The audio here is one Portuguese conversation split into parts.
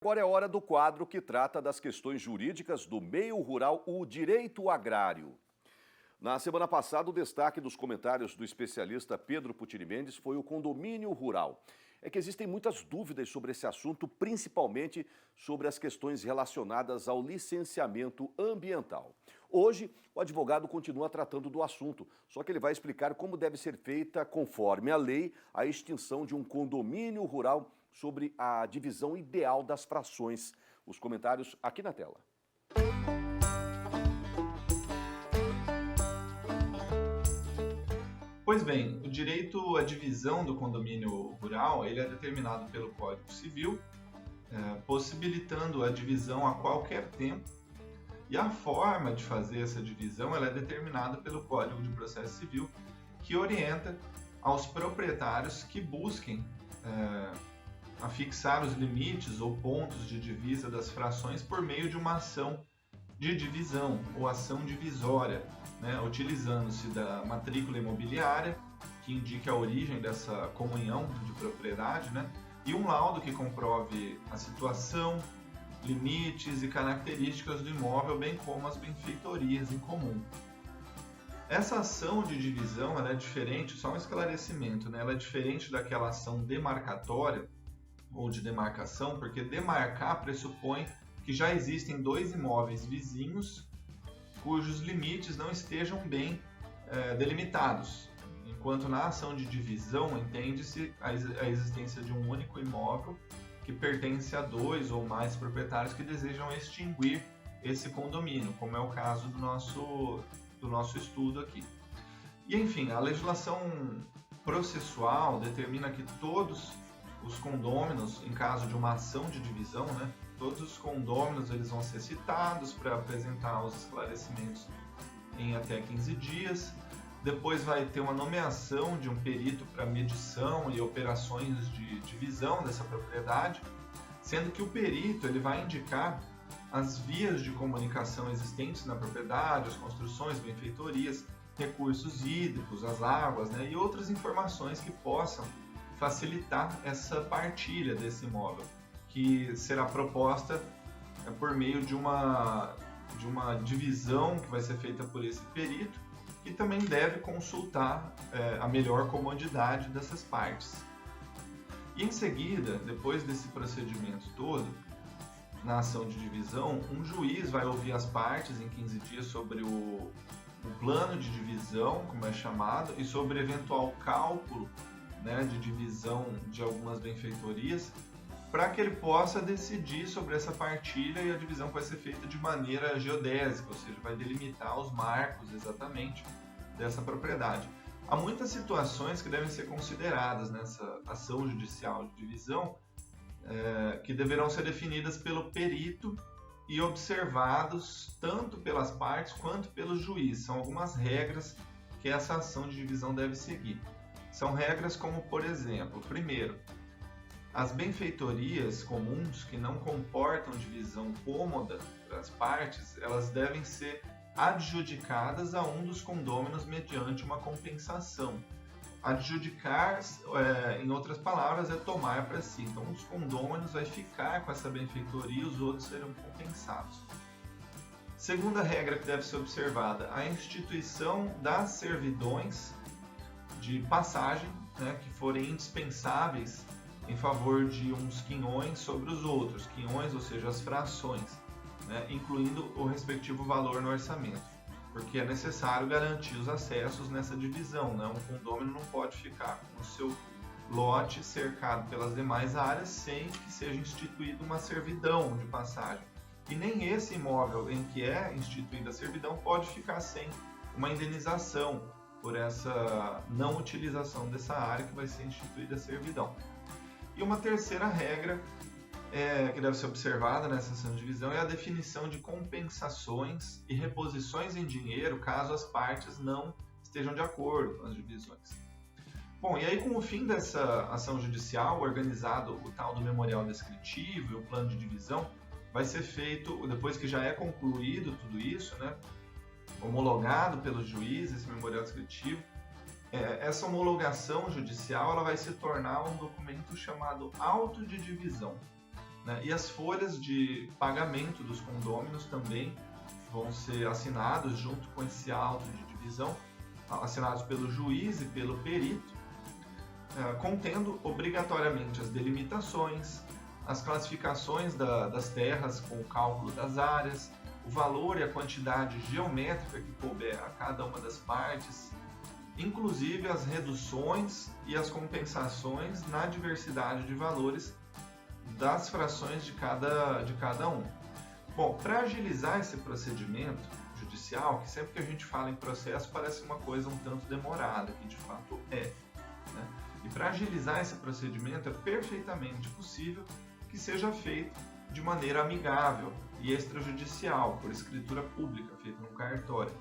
Agora é hora do quadro que trata das questões jurídicas do meio rural, o direito agrário. Na semana passada, o destaque dos comentários do especialista Pedro Putini Mendes foi o condomínio rural. É que existem muitas dúvidas sobre esse assunto, principalmente sobre as questões relacionadas ao licenciamento ambiental. Hoje, o advogado continua tratando do assunto, só que ele vai explicar como deve ser feita, conforme a lei, a extinção de um condomínio rural sobre a divisão ideal das frações. Os comentários aqui na tela. Pois bem, o direito à divisão do condomínio rural ele é determinado pelo Código Civil, possibilitando a divisão a qualquer tempo, e a forma de fazer essa divisão ela é determinada pelo Código de Processo Civil, que orienta aos proprietários que busquem afixar os limites ou pontos de divisa das frações por meio de uma ação de divisão ou ação divisória, utilizando-se da matrícula imobiliária, que indica a origem dessa comunhão de propriedade, e um laudo que comprove a situação, limites e características do imóvel, bem como as benfeitorias em comum. Essa ação de divisão ela é diferente, só um esclarecimento, ela é diferente daquela ação demarcatória ou de demarcação, porque demarcar pressupõe que já existem dois imóveis vizinhos cujos limites não estejam bem delimitados, enquanto na ação de divisão entende-se a existência de um único imóvel que pertence a dois ou mais proprietários que desejam extinguir esse condomínio, como é o caso do nosso estudo aqui. E enfim, a legislação processual determina que todos os condôminos, em caso de uma ação de divisão, todos os condôminos eles vão ser citados para apresentar os esclarecimentos em até 15 dias. Depois vai ter uma nomeação de um perito para medição e operações de divisão dessa propriedade, sendo que o perito ele vai indicar as vias de comunicação existentes na propriedade, as construções, benfeitorias, recursos hídricos, as águas, e outras informações que possam facilitar essa partilha desse imóvel, que será proposta por meio de uma divisão que vai ser feita por esse perito, que também deve consultar a melhor comodidade dessas partes. E em seguida, depois desse procedimento todo, na ação de divisão, um juiz vai ouvir as partes em 15 dias sobre o plano de divisão, como é chamado, e sobre eventual cálculo de divisão de algumas benfeitorias, para que ele possa decidir sobre essa partilha, e a divisão vai ser feita de maneira geodésica, ou seja, vai delimitar os marcos exatamente dessa propriedade. Há muitas situações que devem ser consideradas nessa ação judicial de divisão, que deverão ser definidas pelo perito e observados tanto pelas partes quanto pelo juiz. São algumas regras que essa ação de divisão deve seguir. São regras como, por exemplo, primeiro, as benfeitorias comuns que não comportam divisão cômoda para as partes, elas devem ser adjudicadas a um dos condôminos mediante uma compensação. Adjudicar, em outras palavras, é tomar para si. Então, um dos condôminos vai ficar com essa benfeitoria e os outros serão compensados. Segunda regra que deve ser observada, a instituição das servidões de passagem, que forem indispensáveis em favor de uns quinhões sobre os outros, quinhões, ou seja, as frações, incluindo o respectivo valor no orçamento, porque é necessário garantir os acessos nessa divisão. Um condômino não pode ficar com o seu lote cercado pelas demais áreas sem que seja instituída uma servidão de passagem. E nem esse imóvel em que é instituída a servidão pode ficar sem uma indenização por essa não utilização dessa área que vai ser instituída a servidão. E uma terceira regra que deve ser observada nessa ação de divisão é a definição de compensações e reposições em dinheiro caso as partes não estejam de acordo com as divisões. Bom, e aí com o fim dessa ação judicial, organizado o tal do memorial descritivo e o plano de divisão, vai ser feito, depois que já é concluído tudo isso, homologado pelo juiz, esse memorial descritivo, essa homologação judicial ela vai se tornar um documento chamado auto de divisão. né? E as folhas de pagamento dos condôminos também vão ser assinados junto com esse auto de divisão, assinados pelo juiz e pelo perito, contendo obrigatoriamente as delimitações, as classificações das terras com o cálculo das áreas, o valor e a quantidade geométrica que couber a cada uma das partes, inclusive as reduções e as compensações na diversidade de valores das frações de cada um. Bom, para agilizar esse procedimento judicial, que sempre que a gente fala em processo parece uma coisa um tanto demorada, que de fato é, né? E para agilizar esse procedimento é perfeitamente possível que seja feito de maneira amigável e extrajudicial, por escritura pública, feita num cartório,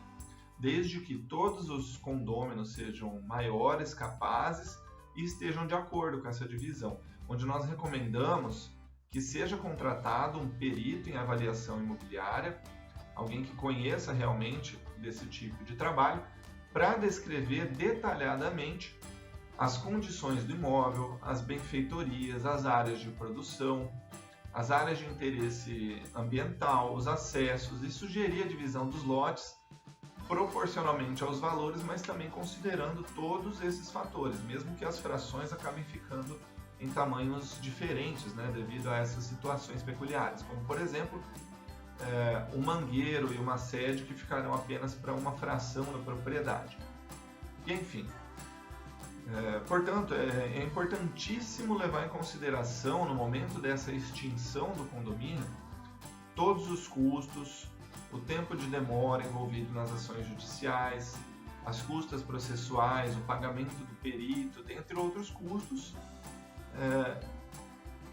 desde que todos os condôminos sejam maiores, capazes e estejam de acordo com essa divisão, onde nós recomendamos que seja contratado um perito em avaliação imobiliária, alguém que conheça realmente desse tipo de trabalho, para descrever detalhadamente as condições do imóvel, as benfeitorias, as áreas de produção, as áreas de interesse ambiental, os acessos e sugerir a divisão dos lotes proporcionalmente aos valores, mas também considerando todos esses fatores, mesmo que as frações acabem ficando em tamanhos diferentes, né, devido a essas situações peculiares, como por exemplo um mangueiro e uma sede que ficarão apenas para uma fração da propriedade. E, enfim, portanto, é importantíssimo levar em consideração, no momento dessa extinção do condomínio, todos os custos, o tempo de demora envolvido nas ações judiciais, as custas processuais, o pagamento do perito, dentre outros custos,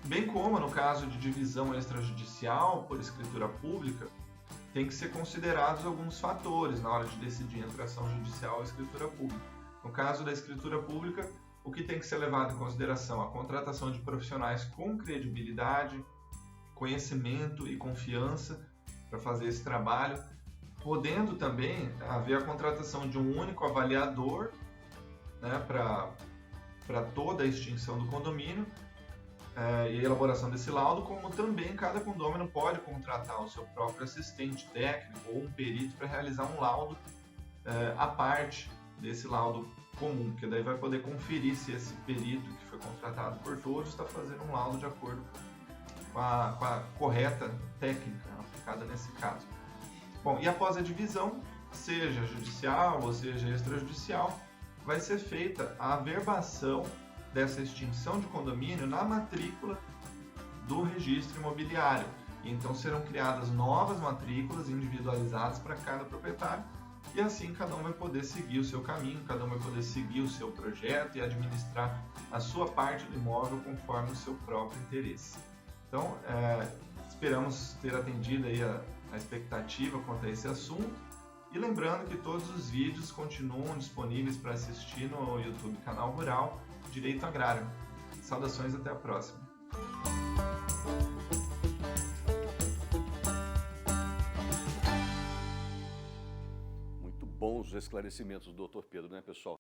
bem como no caso de divisão extrajudicial por escritura pública, tem que ser considerados alguns fatores na hora de decidir entre ação judicial e escritura pública. No caso da escritura pública, o que tem que ser levado em consideração? A contratação de profissionais com credibilidade, conhecimento e confiança para fazer esse trabalho, podendo também haver a contratação de um único avaliador, né, para toda a extinção do condomínio e a elaboração desse laudo, como também cada condomínio pode contratar o seu próprio assistente técnico ou um perito para realizar um laudo à parte desse laudo comum, porque daí vai poder conferir se esse perito que foi contratado por todos está fazendo um laudo de acordo com a correta técnica aplicada nesse caso. Bom, e após a divisão, seja judicial ou seja extrajudicial, vai ser feita a averbação dessa extinção de condomínio na matrícula do registro imobiliário. E então serão criadas novas matrículas individualizadas para cada proprietário, e assim cada um vai poder seguir o seu caminho, cada um vai poder seguir o seu projeto e administrar a sua parte do imóvel conforme o seu próprio interesse. Então, esperamos ter atendido aí a expectativa quanto a esse assunto, e lembrando que todos os vídeos continuam disponíveis para assistir no YouTube Canal Rural Direito Agrário. Saudações, até a próxima! Muito bons os esclarecimentos do Dr. Pedro, né, pessoal?